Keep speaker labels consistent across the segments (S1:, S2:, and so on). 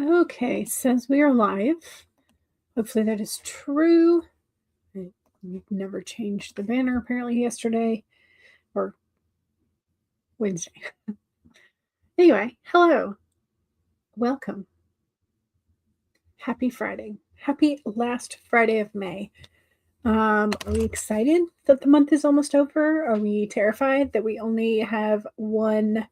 S1: Okay, says we are live. Hopefully that is true. We've never changed the banner apparently yesterday or Wednesday. Anyway, hello. Welcome. Happy Friday. Happy last Friday of May. Are we excited that the month is almost over? Are we terrified that we only have one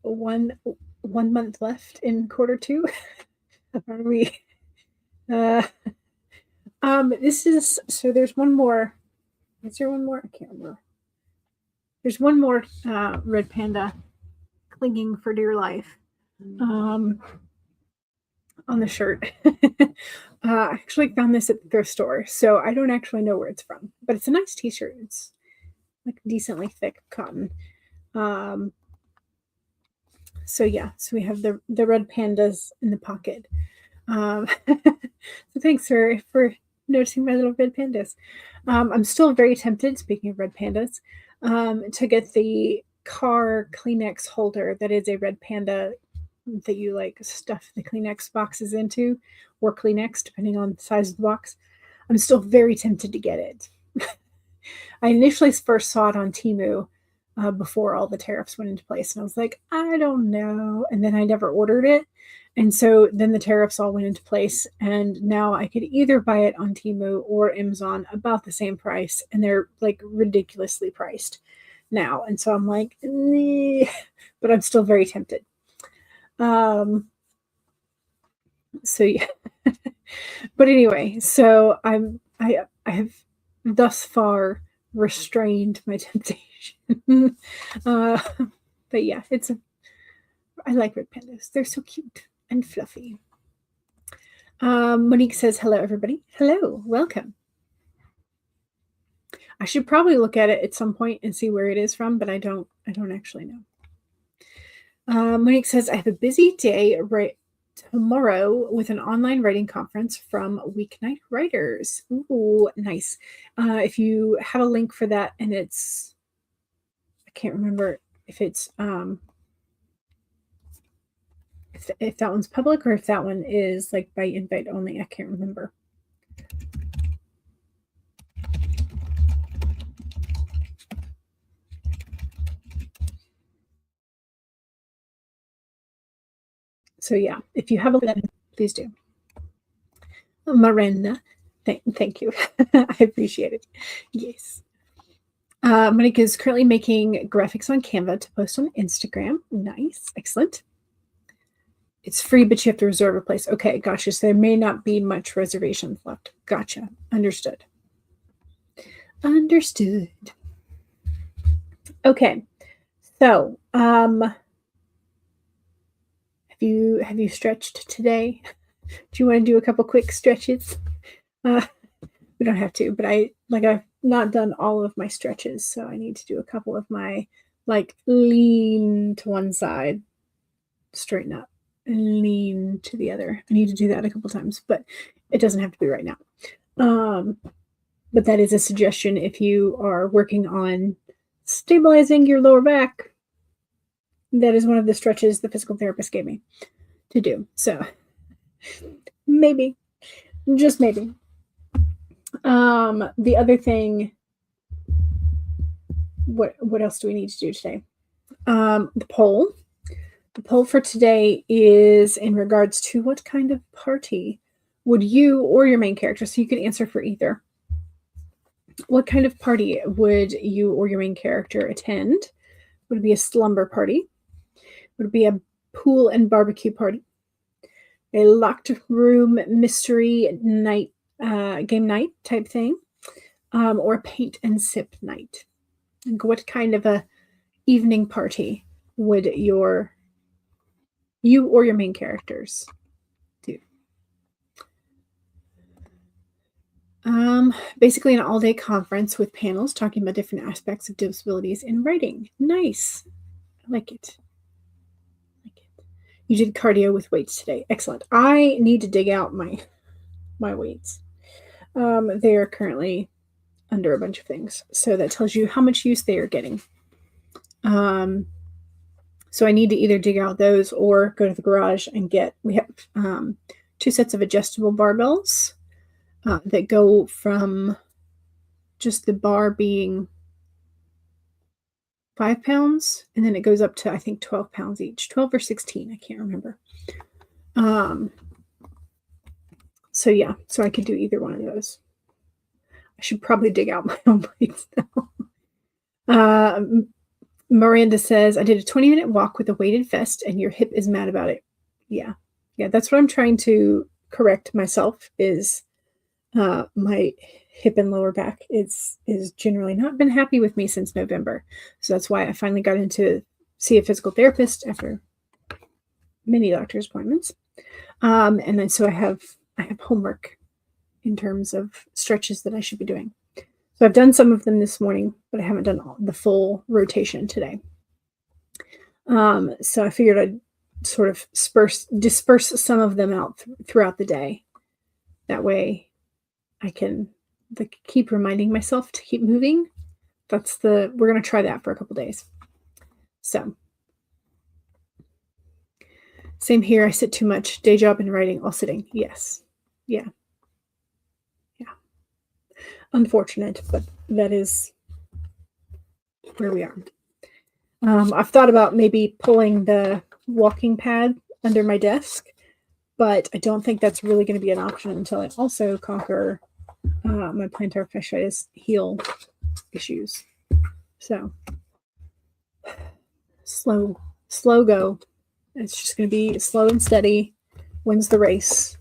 S1: month left in quarter two? Are we this is so there's one more. Is there one more? I can't remember. There's one more red panda clinging for dear life on the shirt. I actually found this at the thrift store, so I don't actually know where it's from, but it's a nice t-shirt. It's like decently thick cotton. So yeah, so we have the red pandas in the pocket. So thanks for noticing my little red pandas. I'm still very tempted, speaking of red pandas, to get the car Kleenex holder that is a red panda that you like stuff the Kleenex boxes into, or Kleenex, depending on the size of the box. I'm still very tempted to get it. I initially first saw it on Temu before all the tariffs went into place, and I was like, I don't know. And then I never ordered it. And so then the tariffs all went into place, and now I could either buy it on Temu or Amazon about the same price, and they're like ridiculously priced now. And so I'm like, nah, but I'm still very tempted. So yeah. But anyway, so I have thus far restrained my temptation. But yeah, I like red pandas. They're so cute and fluffy. Monique says, hello, everybody. Hello, welcome. I should probably look at it at some point and see where it is from, but I don't actually know. Monique says, I have a busy day right tomorrow with an online writing conference from Weeknight Writers. Ooh, nice. If you have a link for that, and I can't remember if it's if that one's public or if that one is like by invite only. I can't remember. So yeah, if you have a link, please do. Miranda, thank you. I appreciate it. Yes. Monica is currently making graphics on Canva to post on Instagram. Nice. Excellent. It's free, but you have to reserve a place. Okay, gotcha. So there may not be much reservations left. Gotcha. Understood. Understood. Okay. So, have you stretched today? Do you want to do a couple quick stretches? We don't have to, but I've not done all of my stretches, so I need to do a couple of my lean to one side, straighten up, and lean to the other. I need to do that a couple times, but it doesn't have to be right now. But that is a suggestion if you are working on stabilizing your lower back. That is one of the stretches the physical therapist gave me to do. So maybe, just maybe. The other thing, what else do we need to do today? The poll. The poll for today is in regards to what kind of party would you or your main character, so you can answer for either. What kind of party would you or your main character attend? Would it be a slumber party? Would it be a pool and barbecue party? A locked room mystery night, game night type thing? Or a paint and sip night? And what kind of a evening party would you or your main characters do? Basically an all-day conference with panels talking about different aspects of disabilities in writing. Nice. I like it. You did cardio with weights today. Excellent. I need to dig out my weights. They are currently under a bunch of things, so that tells you how much use they are getting. So I need to either dig out those or go to the garage and we have 2 sets of adjustable barbells that go from just the bar being 5 pounds, and then it goes up to, I think, 12 pounds each, 12 or 16, I can't remember. So yeah, so I could do either one of those. I should probably dig out my own plates now. Miranda says, I did a 20-minute walk with a weighted vest and your hip is mad about it. Yeah, that's what I'm trying to correct myself is my hip and lower back is generally not been happy with me since November. So that's why I finally got into see a physical therapist after many doctor's appointments. And then so I have homework in terms of stretches that I should be doing. So I've done some of them this morning, but I haven't done the full rotation today. So I figured I'd sort of disperse some of them out throughout the day. That way I can keep reminding myself to keep moving. We're going to try that for a couple days. So same here. I sit too much. Day job and writing, all sitting. Yes. Yeah. Unfortunate, but that is where we are. I've thought about maybe pulling the walking pad under my desk, but I don't think that's really going to be an option until I also conquer my plantar fasciitis heel issues. So slow go. It's just going to be slow and steady. Wins the race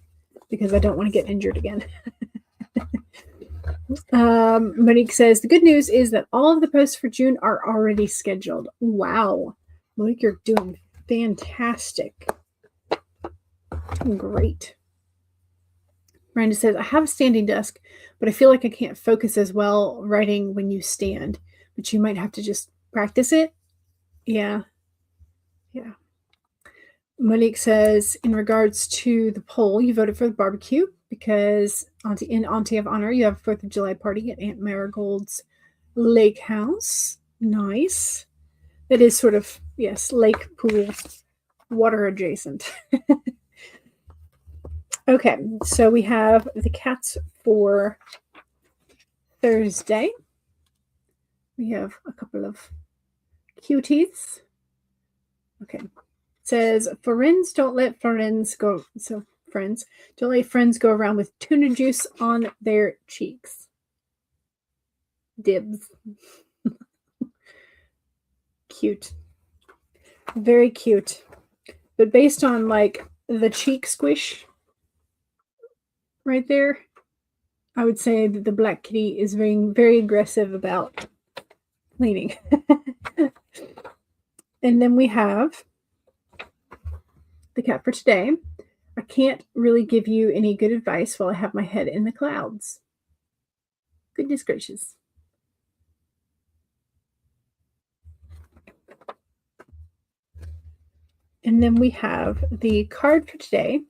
S1: because I don't want to get injured again. Monique says, the good news is that all of the posts for June are already scheduled. Wow. Monique, you're doing fantastic. Great. Miranda says, I have a standing desk, but I feel like I can't focus as well writing when you stand. But you might have to just practice it. Yeah. Monique says, in regards to the poll, you voted for the barbecue because in Auntie of Honor, you have a 4th of July party at Aunt Marigold's lake house. Nice. That is sort of, yes, lake, pool, water adjacent. Okay, so we have the cats for Thursday. We have a couple of cuties. Okay. Says, friends don't let friends go. So friends don't let friends go around with tuna juice on their cheeks. Dibs. Cute. Very cute. But based on like the cheek squish right there, I would say that the black kitty is very, very aggressive about cleaning. And then we have the cat for today. I can't really give you any good advice while I have my head in the clouds. Goodness gracious. And then we have the card for today.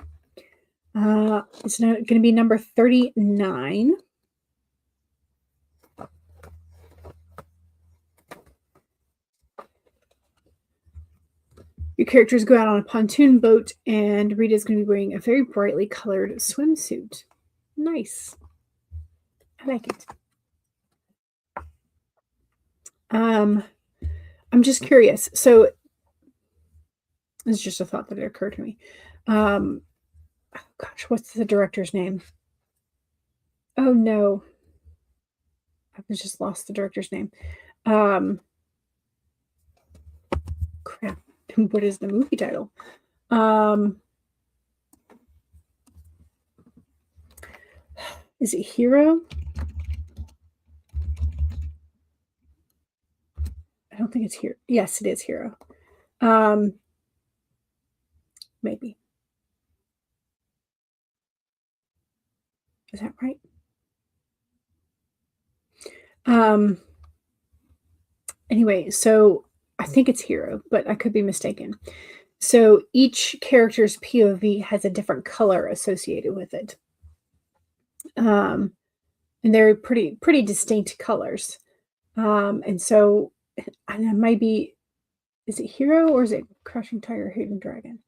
S1: It's going to be number 39. Your characters go out on a pontoon boat, and Rita's going to be wearing a very brightly colored swimsuit. Nice. I like it. I'm just curious. So it's just a thought that occurred to me. Oh gosh, what's the director's name? Oh no. I've just lost the director's name. Crap. What is the movie title? Is it Hero? I don't think it's Hero. Yes, it is Hero. Maybe. Is that right? Anyway, so I think it's Hero, but I could be mistaken. So each character's POV has a different color associated with it. And they're pretty distinct colors. And so, and it might be Is it Hero or is it Crouching Tiger, Hidden Dragon?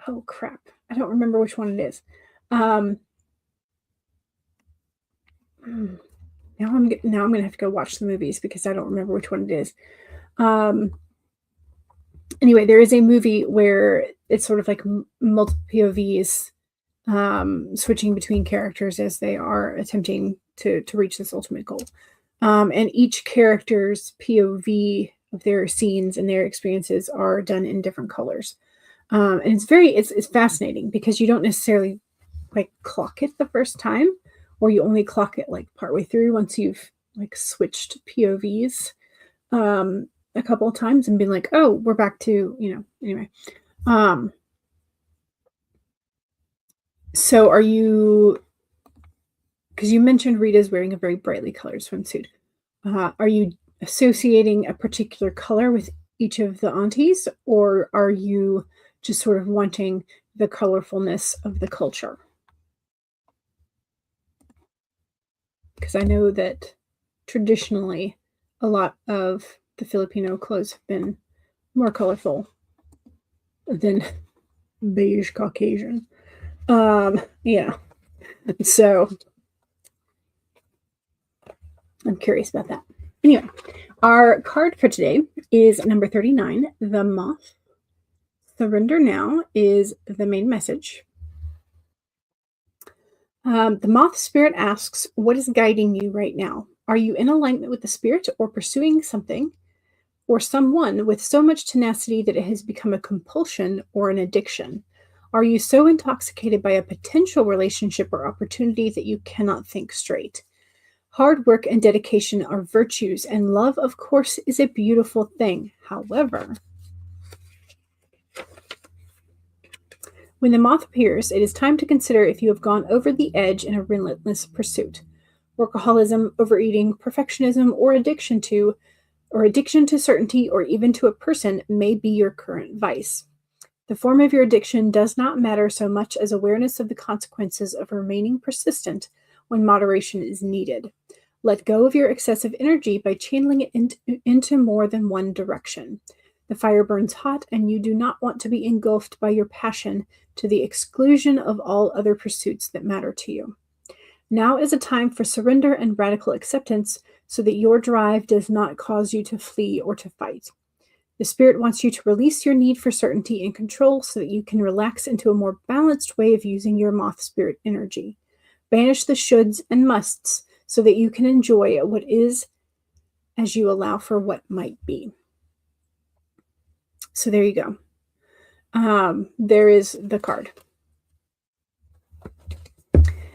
S1: Oh crap! I don't remember which one it is. Now I'm gonna have to go watch the movies because I don't remember which one it is. Anyway, there is a movie where it's sort of like multiple POVs, switching between characters as they are attempting to reach this ultimate goal. And each character's POV of their scenes and their experiences are done in different colors. And it's fascinating because you don't necessarily like clock it the first time, or you only clock it like partway through once you've like switched POVs a couple of times and been like, oh, we're back to, anyway. So are you, because you mentioned Rita's wearing a very brightly colored swimsuit. Are you associating a particular color with each of the aunties, or are you just sort of wanting the colorfulness of the culture? Because I know that traditionally a lot of the Filipino clothes have been more colorful than beige Caucasian. Yeah. So I'm curious about that. Anyway, our card for today is number 39, the moth. Surrender now is the main message. The moth spirit asks, what is guiding you right now? Are you in alignment with the spirit or pursuing something or someone with so much tenacity that it has become a compulsion or an addiction? Are you so intoxicated by a potential relationship or opportunity that you cannot think straight? Hard work and dedication are virtues, and love, of course, is a beautiful thing. However, when the moth appears, it is time to consider if you have gone over the edge in a relentless pursuit. Workaholism, overeating, perfectionism, or addiction to certainty or even to a person may be your current vice. The form of your addiction does not matter so much as awareness of the consequences of remaining persistent when moderation is needed. Let go of your excessive energy by channeling it into more than one direction. The fire burns hot, and you do not want to be engulfed by your passion to the exclusion of all other pursuits that matter to you. Now is a time for surrender and radical acceptance so that your drive does not cause you to flee or to fight. The spirit wants you to release your need for certainty and control so that you can relax into a more balanced way of using your moth spirit energy. Banish the shoulds and musts so that you can enjoy what is as you allow for what might be. So there you go. There is the card.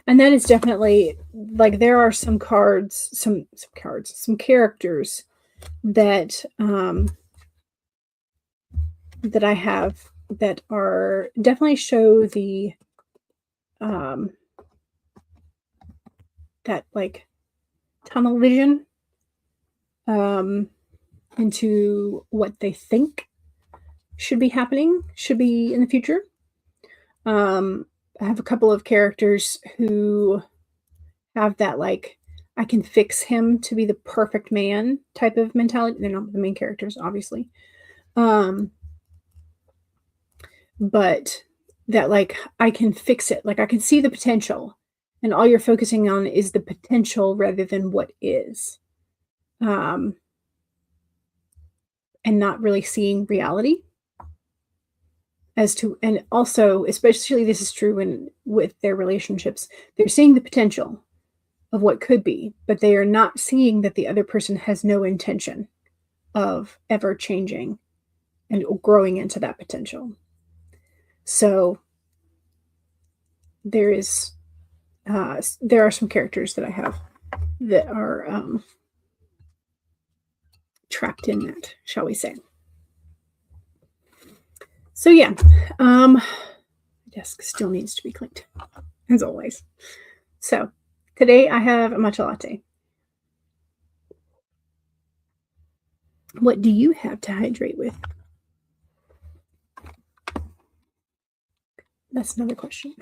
S1: And that is definitely, like, there are some cards, some characters that that I have that are definitely show the that like tunnel vision into what they think should be happening, should be in the future. I have a couple of characters who have that, like, I can fix him to be the perfect man type of mentality. They're not the main characters, obviously. But that, like, I can fix it. Like, I can see the potential. And all you're focusing on is the potential rather than what is. And not really seeing reality. And also, especially this is true with their relationships, they're seeing the potential of what could be, but they are not seeing that the other person has no intention of ever changing and growing into that potential. So there are some characters that I have that are trapped in that, shall we say. So yeah, my desk still needs to be cleaned, as always. So today I have a matcha latte. What do you have to hydrate with? That's another question.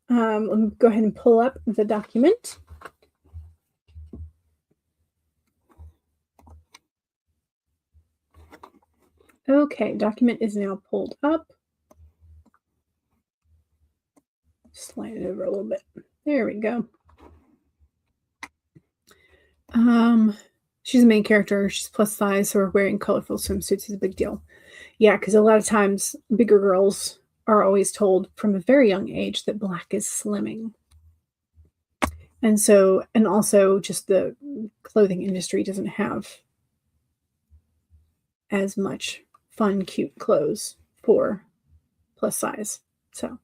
S1: Let me go ahead and pull up the document. Okay, document is now pulled up. Slide it over a little bit. There we go. She's the main character. She's plus size, so wearing colorful swimsuits is a big deal. Yeah, because a lot of times bigger girls are always told from a very young age that black is slimming. And so, and also just the clothing industry doesn't have as much fun, cute clothes for plus size. So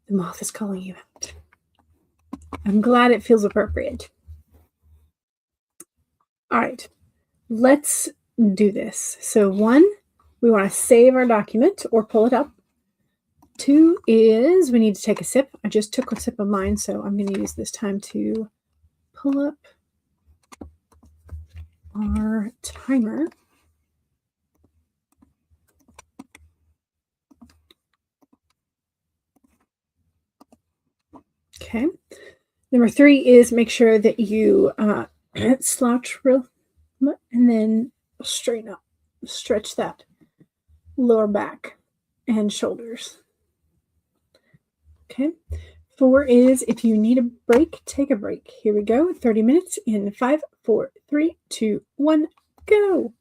S1: the moth is calling you out. I'm glad it feels appropriate. All right, let's do this. So 1, we want to save our document or pull it up. 2 is we need to take a sip. I just took a sip of mine, so I'm going to use this time to pull up our timer. Okay. Number 3 is make sure that you slouch real and then straighten up, stretch that lower back and shoulders. Okay. 4 is if you need a break, take a break. Here we go. 30 minutes in 5, 4, 3, 2, 1, go.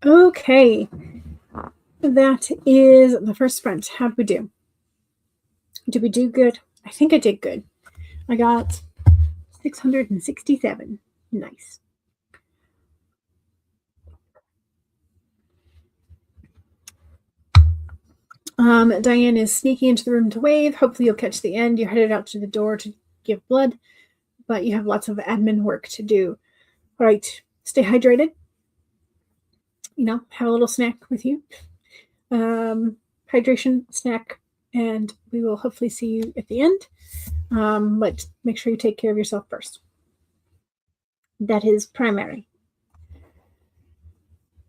S1: Okay. That is the first sprint. How'd we do? Did we do good? I think I did good. I got 667. Nice. Diane is sneaking into the room to wave. Hopefully you'll catch the end. You're headed out to the door to give blood, but you have lots of admin work to do. All right. Stay hydrated. Have a little snack with you. Hydration, snack, and we will hopefully see you at the end. But make sure you take care of yourself first. That is primary.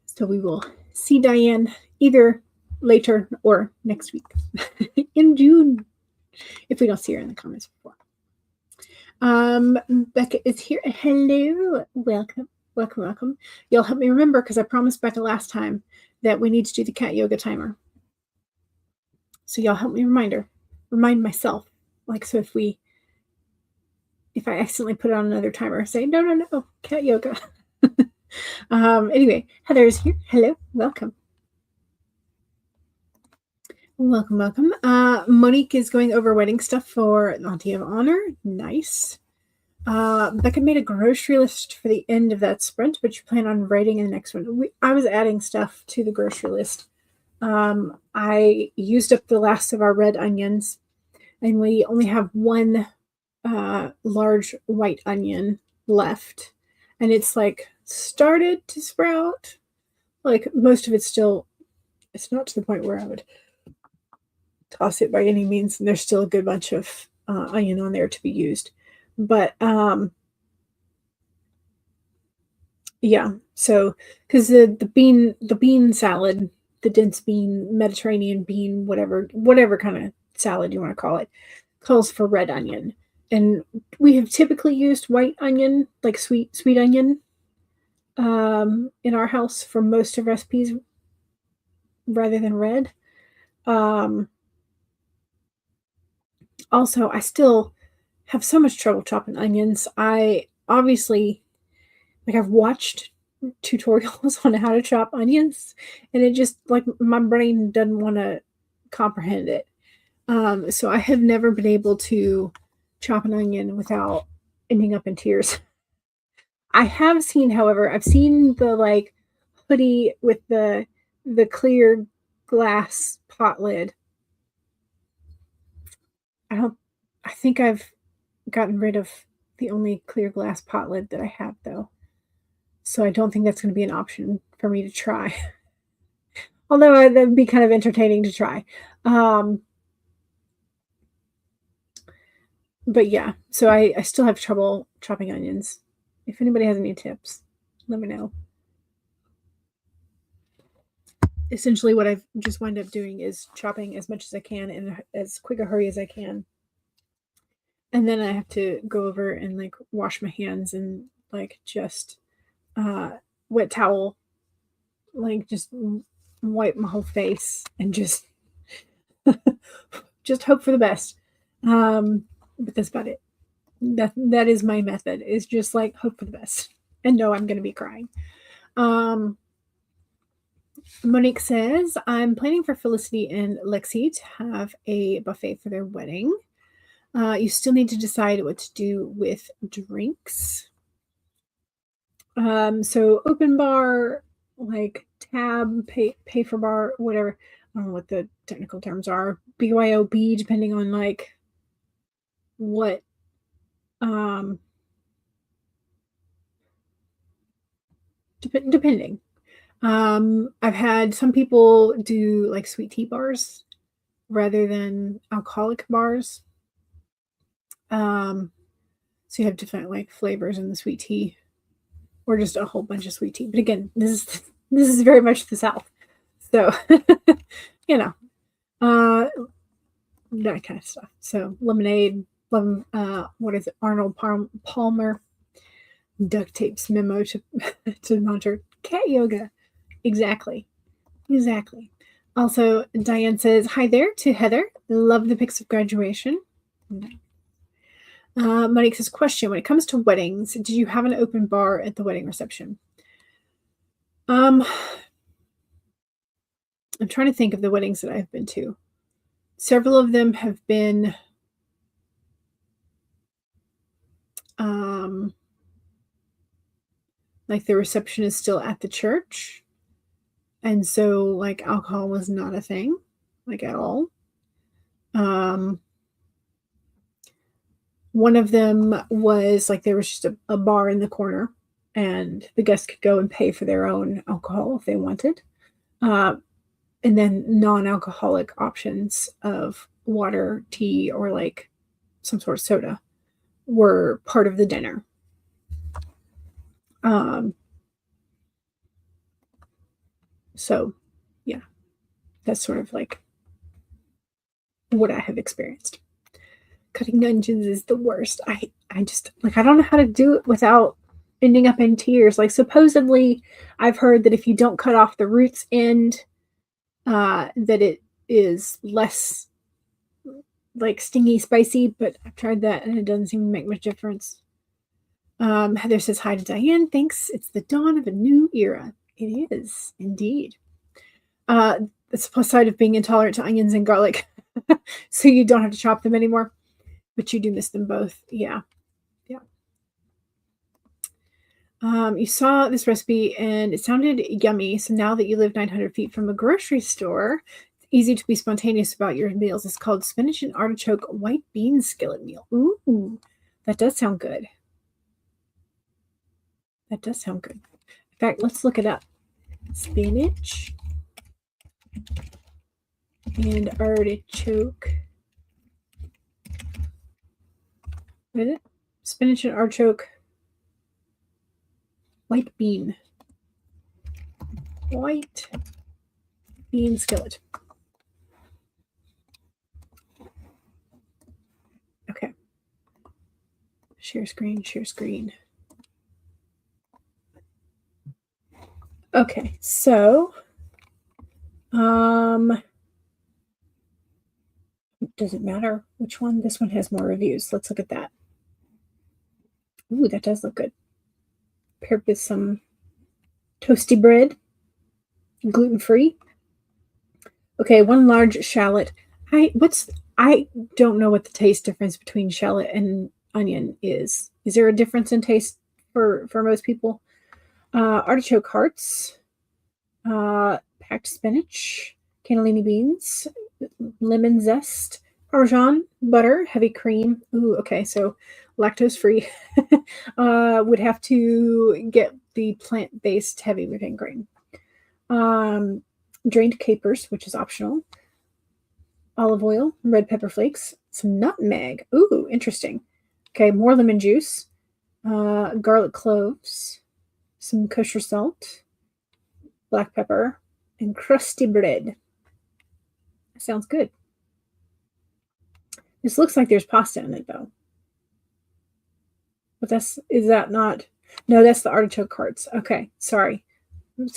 S1: So we will see Diane either later or next week in June, if we don't see her in the comments before. Becca is here. Hello. Welcome. You'll help me remember, because I promised Becca last time that we need to do the cat yoga timer. So y'all help me remind myself. So if I accidentally put it on another timer, say, no, cat yoga. Anyway, Heather is here. Hello. Welcome. Monique is going over wedding stuff for Auntie of Honor. Nice. Becca made a grocery list for the end of that sprint, but you plan on writing in the next one. I was adding stuff to the grocery list. I used up the last of our red onions, and we only have one large white onion left, and it's started to sprout. Most of it's not to the point where I would toss it by any means, and there's still a good bunch of onion on there to be used. But yeah, so because the bean salad, the dense bean, Mediterranean bean, whatever kind of salad you want to call it, calls for red onion. And we have typically used white onion, sweet onion, in our house for most of recipes rather than red. Also, I still have so much trouble chopping onions. I obviously, I've watched tutorials on how to chop onions, and it just my brain doesn't want to comprehend it. So I have never been able to chop an onion without ending up in tears. I have seen, however, I've seen the hoodie with the clear glass pot lid. I think I've gotten rid of the only clear glass pot lid that I have, though. So I don't think that's going to be an option for me to try. Although that would be kind of entertaining to try. But yeah, so I still have trouble chopping onions. If anybody has any tips, let me know. Essentially, what I've just wound up doing is chopping as much as I can in as quick a hurry as I can. And then I have to go over and wash my hands and just wet towel, just wipe my whole face and just hope for the best. But that's about it. That is my method, is just hope for the best and know I'm going to be crying. Monique says, I'm planning for Felicity and Lexi to have a buffet for their wedding. You still need to decide what to do with drinks. So open bar, tab, pay for bar, whatever. I don't know what the technical terms are. BYOB, depending on what depending. I've had some people do sweet tea bars rather than alcoholic bars. So you have different flavors in the sweet tea, or just a whole bunch of sweet tea. But again, this is very much the South, so that kind of stuff. So lemonade, what is it? Arnold Palmer duct tapes memo to monitor cat yoga. Exactly. Also, Diane says, hi there to Heather. Love the pics of graduation. Monique says, question, when it comes to weddings, did you have an open bar at the wedding reception? I'm trying to think of the weddings that I've been to. Several of them have been like the reception is still at the church. And so like alcohol was not a thing, like at all. One of them was like there was just a bar in the corner and the guests could go and pay for their own alcohol if they wanted. And then non-alcoholic options of water, tea, or like some sort of soda were part of the dinner. So yeah, that's sort of like what I have experienced. Cutting onions is the worst. I just like I don't know how to do it without ending up in tears. Like supposedly I've heard that if you don't cut off the roots end, that it is less like stingy spicy, but I've tried that and it doesn't seem to make much difference. Heather says hi to Diane. Thanks. It's the dawn of a new era. It is indeed. It's the plus side of being intolerant to onions and garlic. So you don't have to chop them anymore, but you do miss them both. Yeah. Yeah. You saw this recipe and it sounded yummy. So now that you live 900 feet from a grocery store, it's easy to be spontaneous about your meals. It's called spinach and artichoke white bean skillet meal. Ooh, that does sound good. That does sound good. In fact, let's look it up. Spinach and artichoke. What is it? Spinach and artichoke white bean. White bean skillet. Okay. Share screen, share screen. Okay, so does it matter which one? This one has more reviews. Let's look at that. Ooh, that does look good. Paired with some toasty bread, gluten-free. Okay, one large shallot. I don't know what the taste difference between shallot and onion is. Is there a difference in taste for most people? Artichoke hearts, packed spinach, cannellini beans, lemon zest, Parmesan, butter, heavy cream. Ooh, okay, so lactose-free. Would have to get the plant-based heavy whipping cream. Drained capers, which is optional. Olive oil, red pepper flakes, some nutmeg. Ooh, interesting. Okay, more lemon juice, garlic cloves, some kosher salt, black pepper, and crusty bread. Sounds good. This looks like there's pasta in it, though. But is that not? No, that's the artichoke hearts. Okay, sorry. It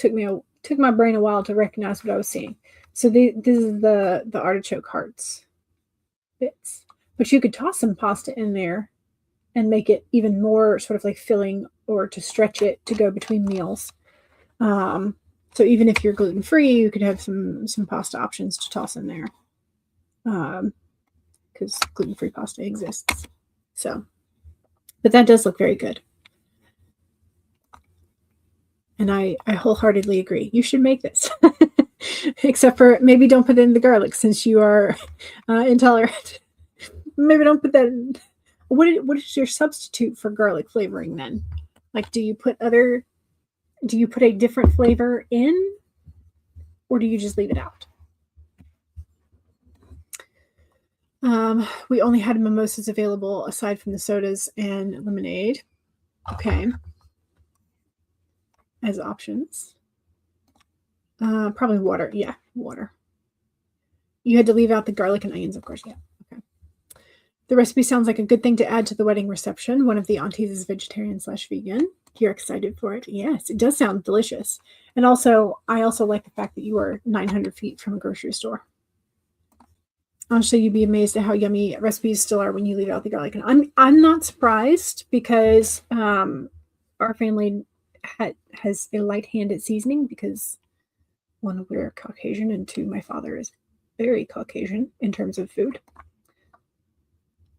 S1: took my brain a while to recognize what I was seeing. So this is the artichoke hearts bits. But you could toss some pasta in there and make it even more sort of like filling or to stretch it to go between meals. So even if you're gluten-free, you could have some pasta options to toss in there. Because gluten-free pasta exists. So, but that does look very good. And I wholeheartedly agree. You should make this. Except for maybe don't put in the garlic since you are intolerant. Maybe don't put that in. What is your substitute for garlic flavoring then? Like, do you put a different flavor in, or do you just leave it out? We only had mimosas available aside from the sodas and lemonade. Okay. As options. Probably water. Yeah, water. You had to leave out the garlic and onions, of course. Yeah. Okay. The recipe sounds like a good thing to add to the wedding reception. One of the aunties is vegetarian/vegan. You're excited for it? Yes, it does sound delicious. And also, I also like the fact that you are 900 feet from a grocery store. Honestly, you'd be amazed at how yummy recipes still are when you leave out the garlic. And I'm not surprised because our family has a light hand at seasoning because one, we're Caucasian, and two, my father is very Caucasian in terms of food.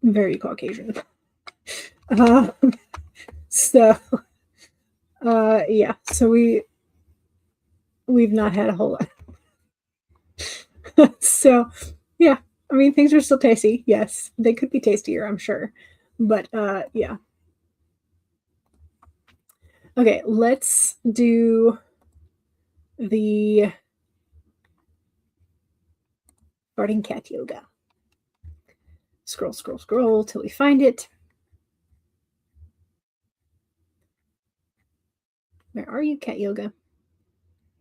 S1: Very Caucasian. So yeah, so we've not had a whole lot. So yeah, I mean, things are still tasty. Yes, they could be tastier, I'm sure, but yeah. Okay, let's do the farting cat yoga. Scroll, scroll, scroll till we find it. Where are you, cat yoga?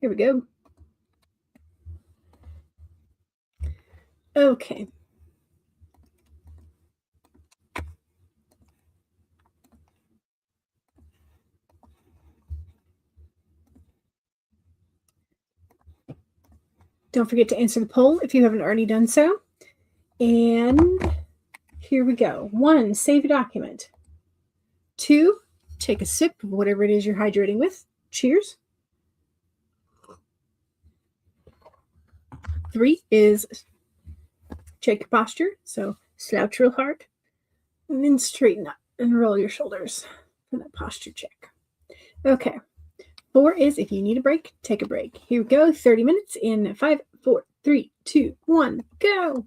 S1: Here we go. Okay. Don't forget to answer the poll if you haven't already done so. And here we go. 1, save a document. 2, take a sip of whatever it is you're hydrating with. Cheers. 3 is check your posture. So slouch real hard. And then straighten up and roll your shoulders for that posture check. Okay. 4 is if you need a break, take a break. Here we go. 30 minutes in 5, 4, 3, 2, 1, go.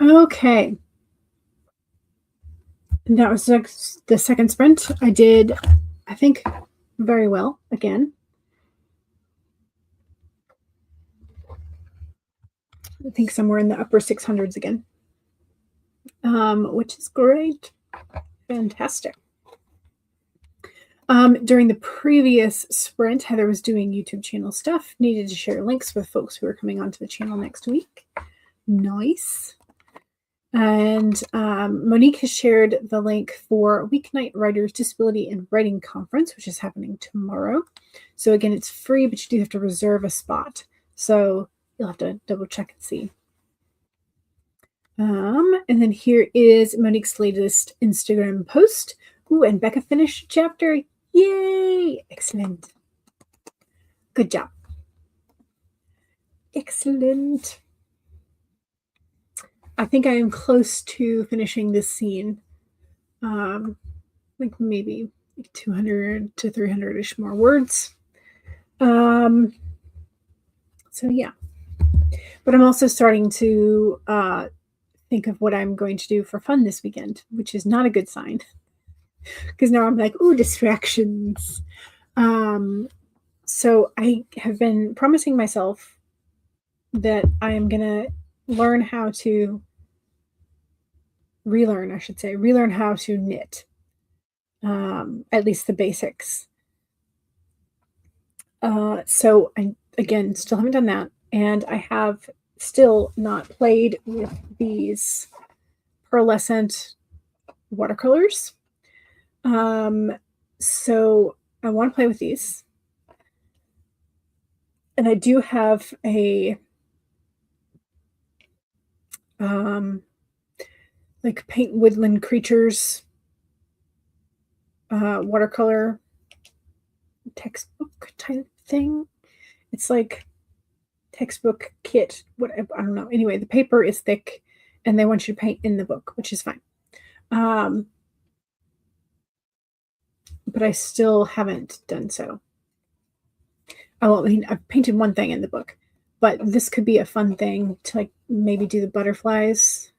S1: Okay. And that was the second sprint. I did, I think, very well again. I think somewhere in the upper 600s again, which is great. Fantastic. During the previous sprint, Heather was doing YouTube channel stuff, needed to share links with folks who are coming onto the channel next week. Nice. And Monique has shared the link for Weeknight Writers Disability and Writing Conference, which is happening tomorrow. So again, it's free, but you do have to reserve a spot. So you'll have to double check and see. And then here is Monique's latest Instagram post. Ooh, and Becca finished a chapter. Yay! Excellent. Good job. Excellent. I think I am close to finishing this scene. Like maybe 200 to 300-ish more words. So yeah. But I'm also starting to think of what I'm going to do for fun this weekend, which is not a good sign. Because now I'm like, ooh, distractions. So I have been promising myself that I am going to relearn how to knit. At least the basics. So I, again, still haven't done that. And I have still not played with these pearlescent watercolors. So I want to play with these. And I do have a like paint woodland creatures watercolor textbook type thing. It's like textbook kit, what I don't know. Anyway, the paper is thick and they want you to paint in the book, which is fine. But I still haven't done so. Oh, I mean, I've painted one thing in the book, but this could be a fun thing to like maybe do the butterflies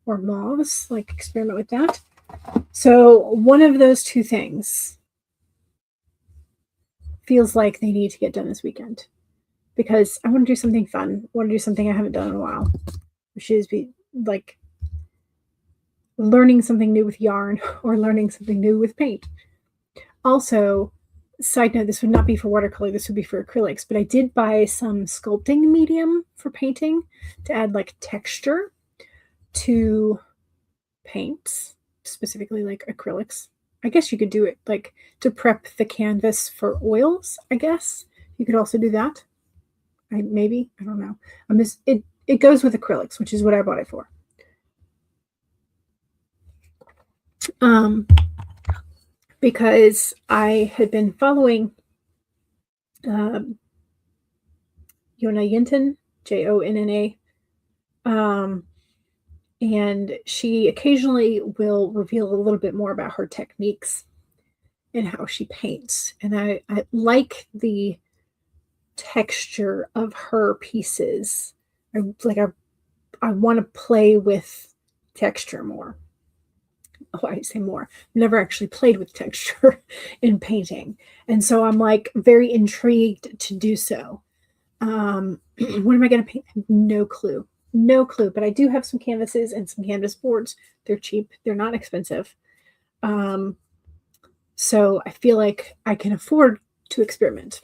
S1: or moths, like experiment with that. So one of those two things feels like they need to get done this weekend because I want to do something fun. I want to do something I haven't done in a while, which is be like learning something new with yarn or learning something new with paint. Also, side note, this would not be for watercolor, this would be for acrylics, but I did buy some sculpting medium for painting to add like texture to paints, specifically like acrylics. I guess you could do it like to prep the canvas for oils, I guess. You could also do that. I don't know. It goes with acrylics, which is what I bought it for. Because I had been following Yona Yinton, Jonna, and she occasionally will reveal a little bit more about her techniques and how she paints. And I like the texture of her pieces. I want to play with texture more. Oh, I say more. I've never actually played with texture in painting. And so I'm like very intrigued to do so. What am I going to paint? I have no clue. No clue. But I do have some canvases and some canvas boards. They're cheap. They're not expensive. So I feel like I can afford to experiment.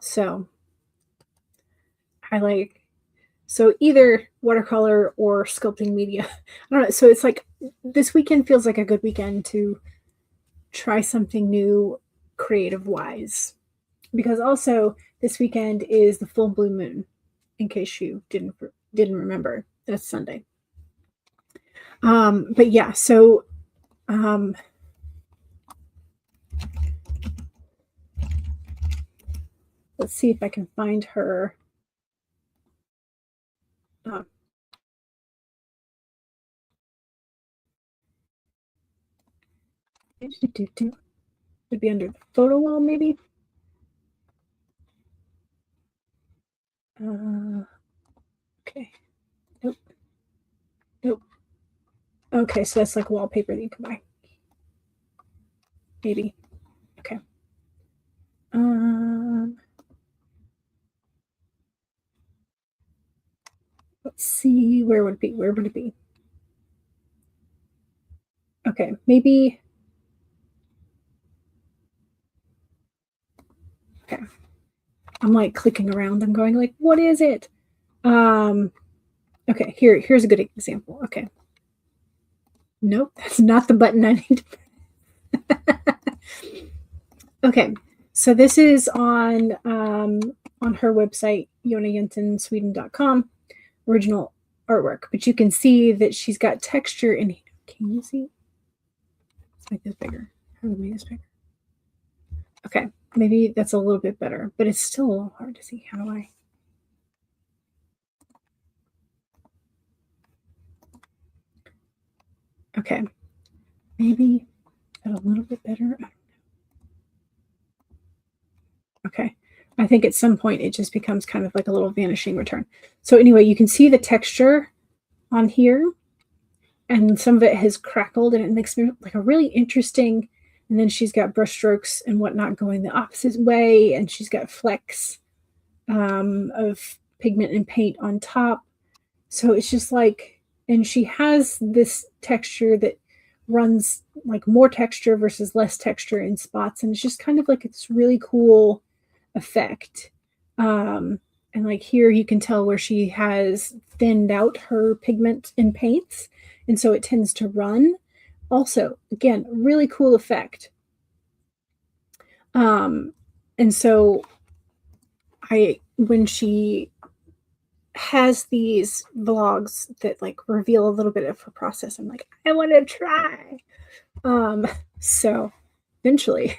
S1: So so either watercolor or sculpting media. I don't know. So it's like this weekend feels like a good weekend to try something new creative wise. Because also this weekend is the full blue moon, in case you didn't remember. That's Sunday. But yeah, so let's see if I can find her. Would be under the photo wall, maybe. Okay. Nope. Okay, so that's like wallpaper that you can buy. Maybe. Okay. Let's see. Where would it be? Where would it be? Okay, maybe. Okay. I'm like clicking around. I'm going like, what is it? Okay, here's a good example. Okay. Nope, that's not the button I need to. Okay, so this is on her website, jonajensensweden.com, original artwork. But you can see that she's got texture in here. Can you see? Let's make this bigger. How do we make this bigger? Okay, maybe that's a little bit better, but it's still a little hard to see. How do I? Okay, maybe a little bit better. Okay, I think at some point it just becomes kind of like a little vanishing return. So anyway, you can see the texture on here, and some of it has crackled, and it makes me like a really interesting. And then she's got brush strokes and whatnot going the opposite way, and she's got flecks of pigment and paint on top. So it's just like, and she has this texture that runs like more texture versus less texture in spots, and it's just kind of like it's really cool effect. And like here you can tell where she has thinned out her pigment and paints, and so it tends to run. Also, again, really cool effect. And so when she has these vlogs that like reveal a little bit of her process, I'm like, I want to try. So eventually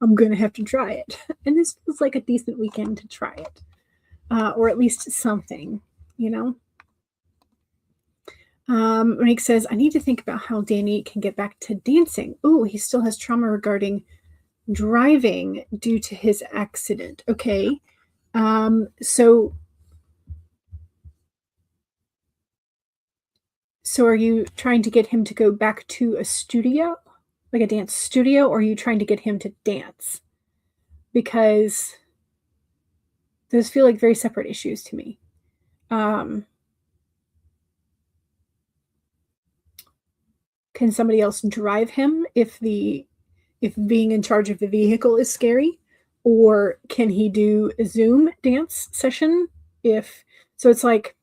S1: I'm going to have to try it. And this was like a decent weekend to try it. Or at least something, you know? Monique says, I need to think about how Danny can get back to dancing. Oh, he still has trauma regarding driving due to his accident. Okay. So are you trying to get him to go back to a studio, like a dance studio, or are you trying to get him to dance? Because those feel like very separate issues to me. Can somebody else drive him if being in charge of the vehicle is scary? Or can he do a Zoom dance session? So it's like,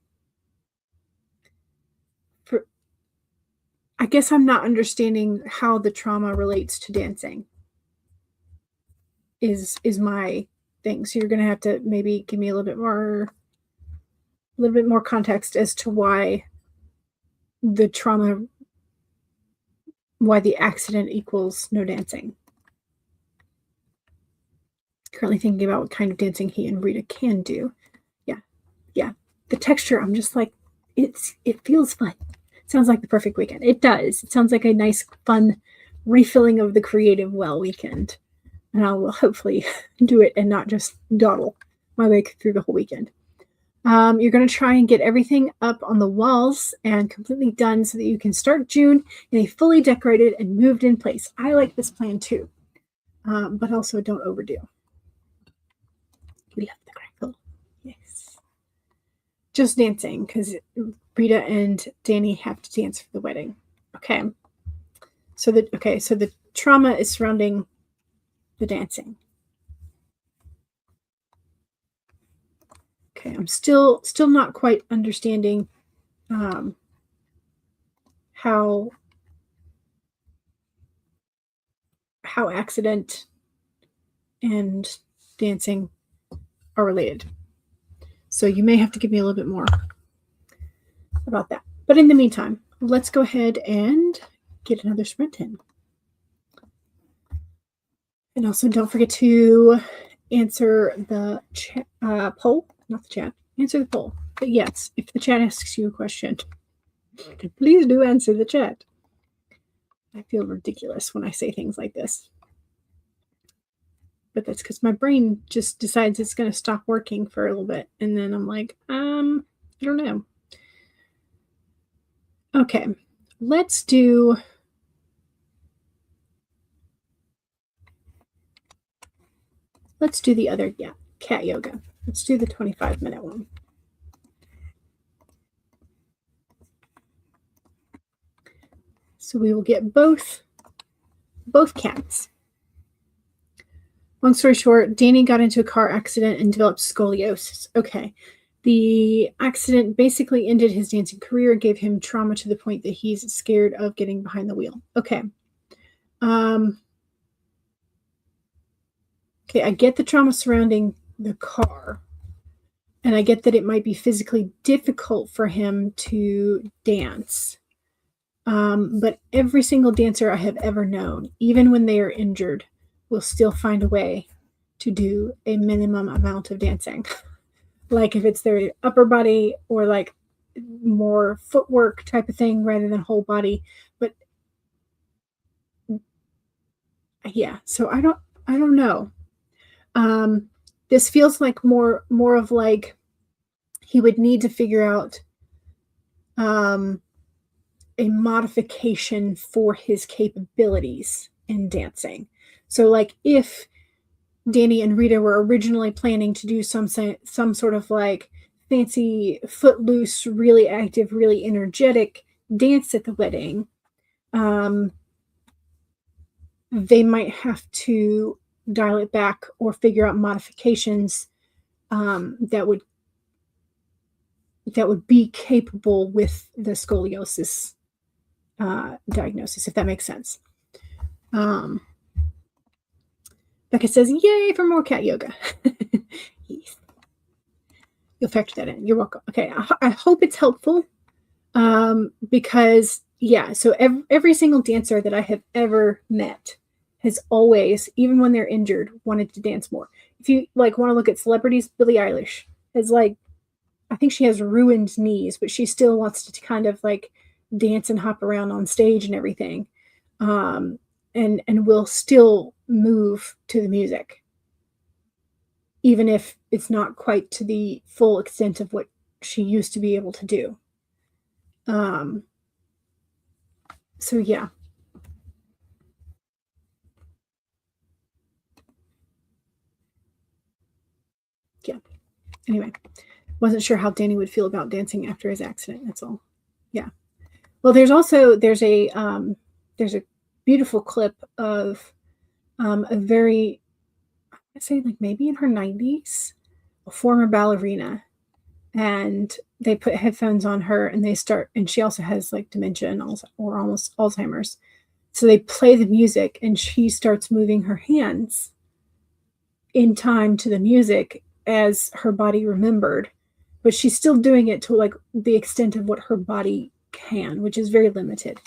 S1: I guess I'm not understanding how the trauma relates to dancing is my thing. So you're going to have to maybe give me a little bit more context as to why the accident equals no dancing. Currently thinking about what kind of dancing he and Rita can do. Yeah. The texture, I'm just like, it feels fun. Sounds like the perfect weekend. It does. It sounds like a nice, fun refilling of the creative well weekend. And I will hopefully do it and not just dawdle my way through the whole weekend. You're going to try and get everything up on the walls and completely done so that you can start June in a fully decorated and moved in place. I like this plan too, but also don't overdo. We love the crackle. Yes. Just dancing because Rita and Danny have to dance for the wedding. Okay. So the trauma is surrounding the dancing. Okay, I'm still not quite understanding how accident and dancing are related. So you may have to give me a little bit more about that. But in the meantime, let's go ahead and get another sprint in. And also don't forget to answer the poll, not the chat. Answer the poll. But yes, if the chat asks you a question, please do answer the chat. I feel ridiculous when I say things like this. But that's because my brain just decides it's going to stop working for a little bit. And then I'm like, I don't know. Okay. let's do the other, cat yoga. Let's do the 25-minute one. So we will get both cats. Long story short, Danny got into a car accident and developed scoliosis. Okay. The accident basically ended his dancing career, gave him trauma to the point that he's scared of getting behind the wheel. Okay. Okay, I get the trauma surrounding the car. And I get that it might be physically difficult for him to dance. But every single dancer I have ever known, even when they are injured, will still find a way to do a minimum amount of dancing. Like if it's their upper body or like more footwork type of thing rather than whole body. But yeah, so I don't know. This feels like more of like he would need to figure out a modification for his capabilities in dancing. So like if Danny and Rita were originally planning to do some sort of like fancy, footloose, really active, really energetic dance at the wedding, they might have to dial it back or figure out modifications that would be capable with the scoliosis diagnosis, if that makes sense. Becca says, "Yay for more cat yoga." Yes. You'll factor that in. You're welcome. Okay, I hope it's helpful because so every single dancer that I have ever met has always, even when they're injured, wanted to dance more. If you like want to look at celebrities, Billie Eilish has like, I think she has ruined knees, but she still wants to kind of like dance and hop around on stage and everything, and will still move to the music, even if it's not quite to the full extent of what she used to be able to do. So yeah. Yeah. Anyway, wasn't sure how Danny would feel about dancing after his accident. That's all. Yeah. Well, there's a beautiful clip of a very, I'd say like maybe in her 90s, a former ballerina, and they put headphones on her and and she also has like dementia and or almost Alzheimer's. So they play the music and she starts moving her hands in time to the music as her body remembered, but she's still doing it to like the extent of what her body can, which is very limited.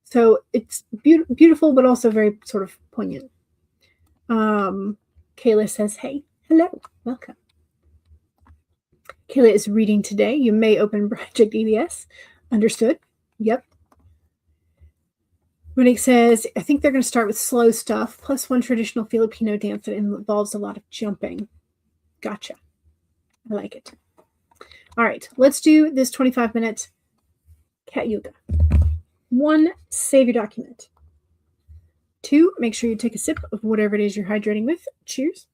S1: So it's beautiful, but also very sort of poignant. Kayla says, "Hey, hello, welcome." Kayla is reading today. You may open Project EDS. Understood. Yep. Monique says, "I think they're going to start with slow stuff, plus one traditional Filipino dance that involves a lot of jumping." Gotcha. I like it. All right, let's do this 25-minute cat yoga. 1, save your document. 2, make sure you take a sip of whatever it is you're hydrating with. Cheers.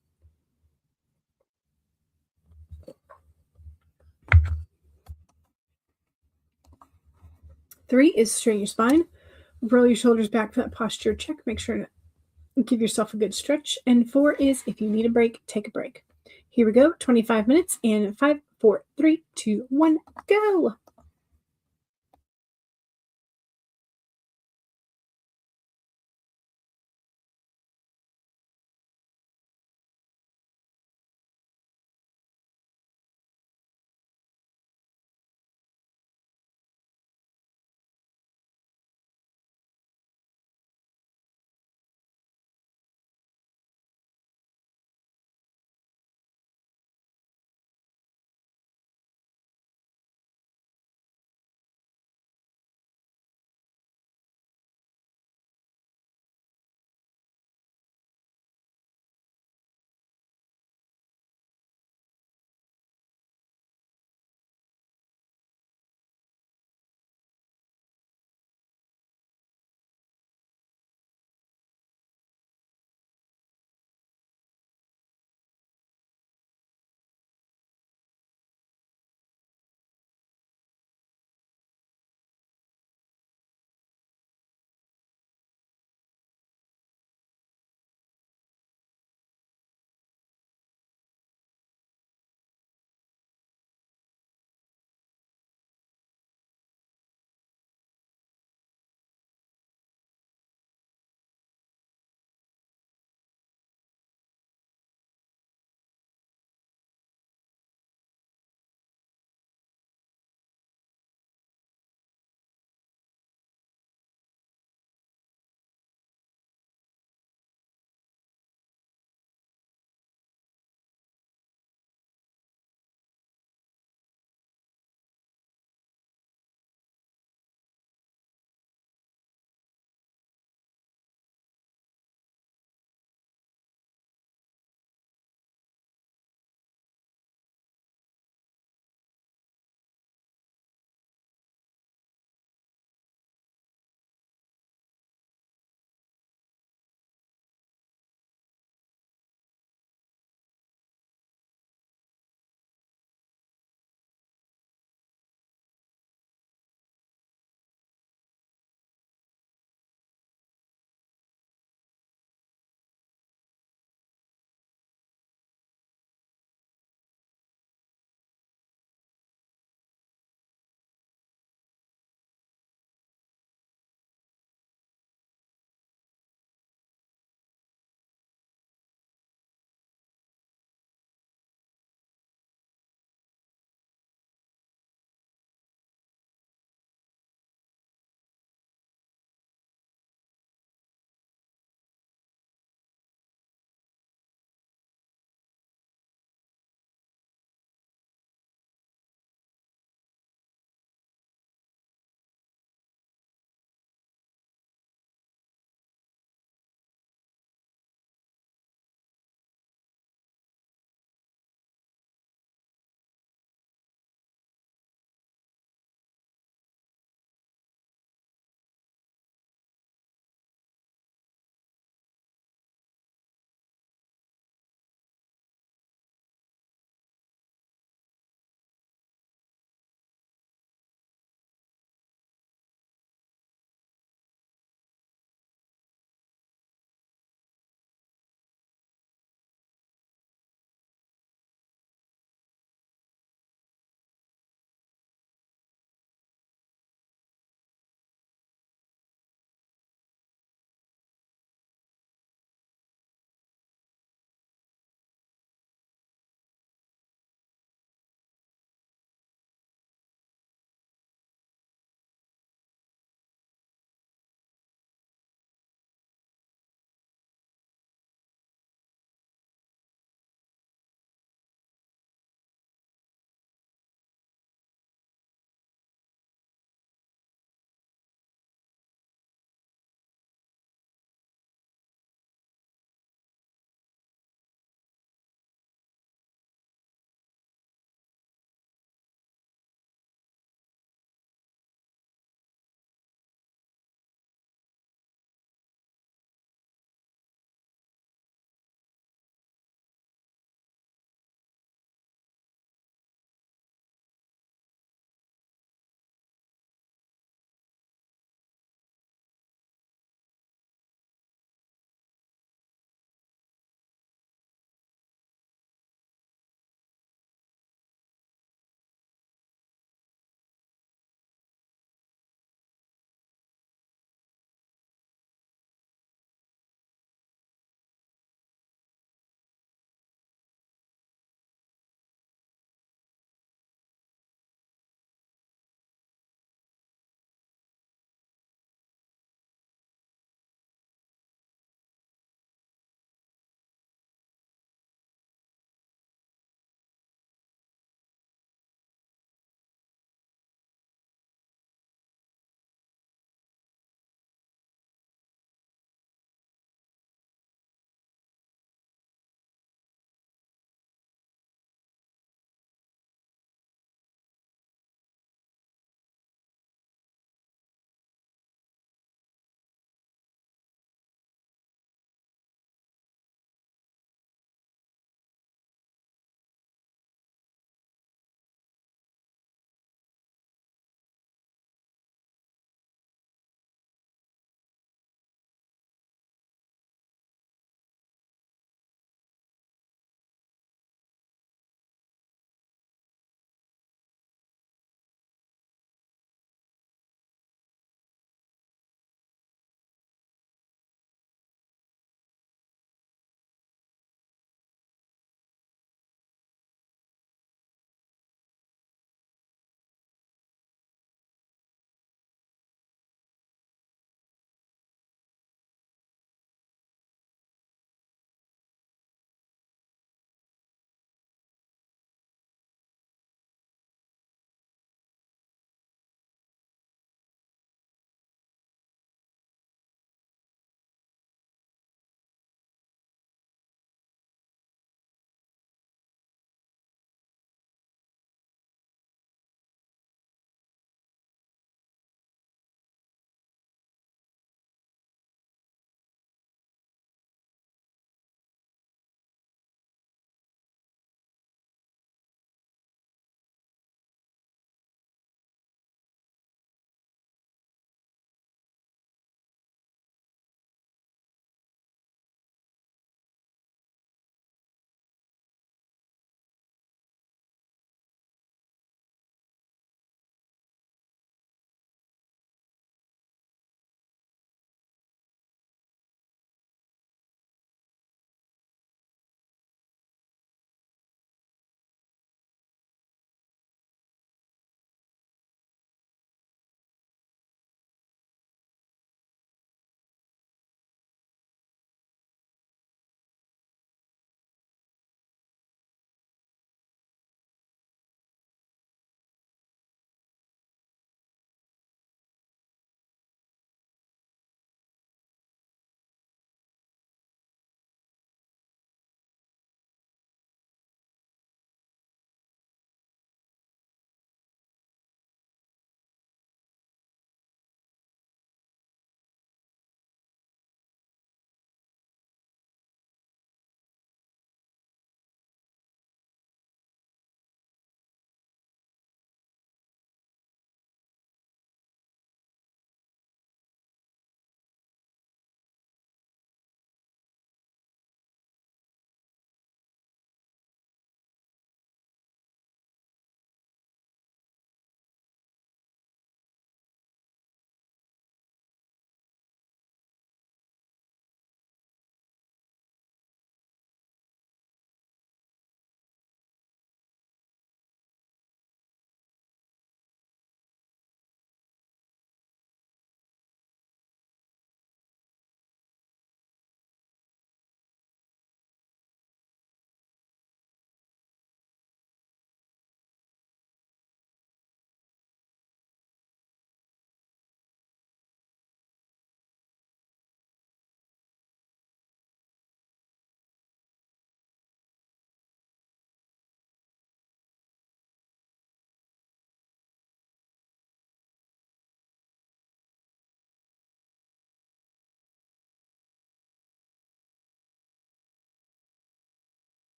S1: 3 is straighten your spine. Roll your shoulders back for that posture check. Make sure to give yourself a good stretch. And 4 is if you need a break, take a break. Here we go. 25 minutes in 5, 4, 3, 2, 1, go.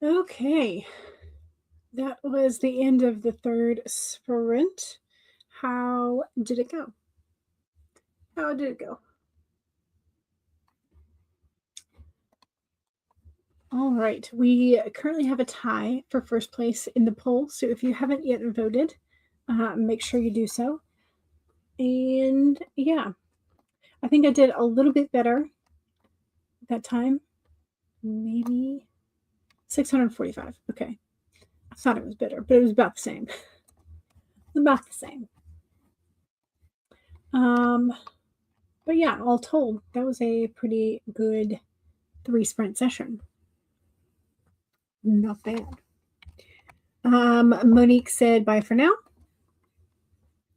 S1: Okay. That was the end of the third sprint. How did it go? How did it go? All right. We currently have a tie for first place in the poll. So if you haven't yet voted, make sure you do so. And yeah, I think I did a little bit better that time. Maybe 645. Okay. I thought it was better, but it was about the same. About the same. But yeah, all told, that was a pretty good 3 sprint session. Not bad. Monique said bye for now.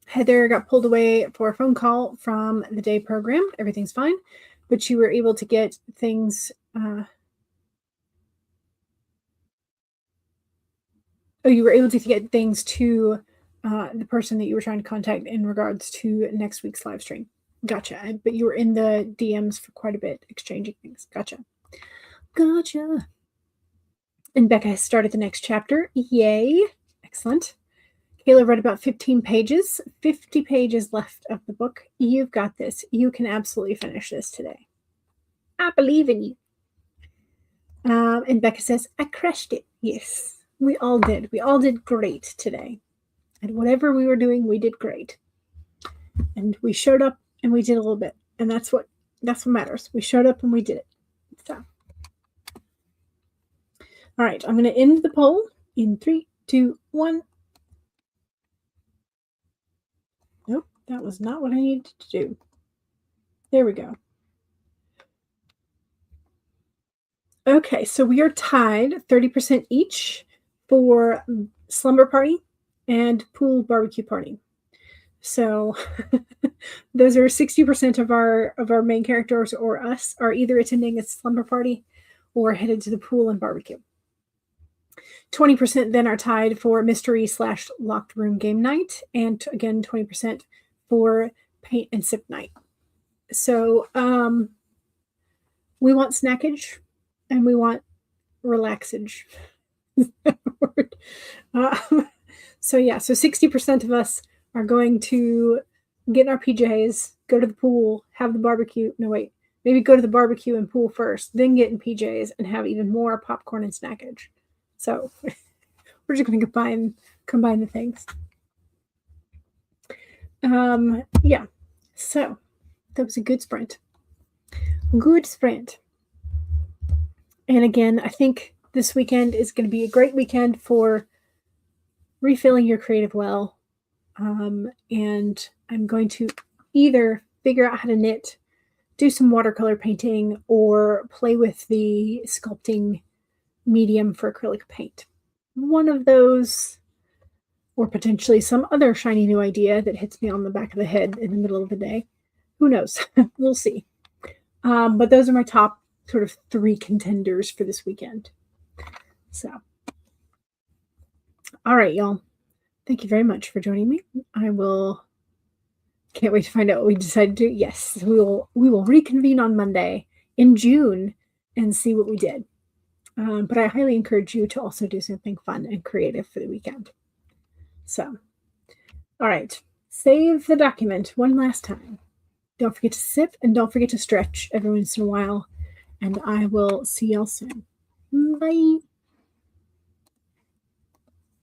S1: Heather got pulled away for a phone call from the day program. Everything's fine, but you were able to get things. You were able to get things to the person that you were trying to contact in regards to next week's live stream. Gotcha. But you were in the DMs for quite a bit, exchanging things. Gotcha. And Becca has started the next chapter. Yay. Excellent. Kayla read about 15 pages, 50 pages left of the book. You've got this. You can absolutely finish this today. I believe in you. And Becca says, I crushed it. Yes, we all did. We all did great today. And whatever we were doing, we did great. And we showed up and we did a little bit. And that's what matters. We showed up and we did it. So. All right, I'm going to end the poll in 3, 2, 1. Nope, that was not what I needed to do. There we go. Okay, so we are tied 30% each for Slumber Party and Pool Barbecue Party. So those are 60% of our main characters or us are either attending a Slumber Party or headed to the pool and barbecue. 20% then are tied for mystery / locked room game night, and again 20% for paint and sip night. So we want snackage and we want relaxage. So yeah, so 60% of us are going to get in our PJs, go to the pool, have the barbecue. No, wait, maybe go to the barbecue and pool first, then get in PJs and have even more popcorn and snackage. So we're just going to combine the things. Yeah, so that was a good sprint. Good sprint. And again, I think this weekend is going to be a great weekend for refilling your creative well. And I'm going to either figure out how to knit, do some watercolor painting, or play with the sculpting medium for acrylic paint. One of those, or potentially some other shiny new idea that hits me on the back of the head in the middle of the day. Who knows? We'll see. But those are my top sort of 3 contenders for this weekend. So, all right, y'all. Thank you very much for joining me. Can't wait to find out what we decide to do. Yes, we will reconvene on Monday in June and see what we did. But I highly encourage you to also do something fun and creative for the weekend. So, all right, save the document one last time. Don't forget to sip and don't forget to stretch every once in a while. And I will see y'all soon. Bye.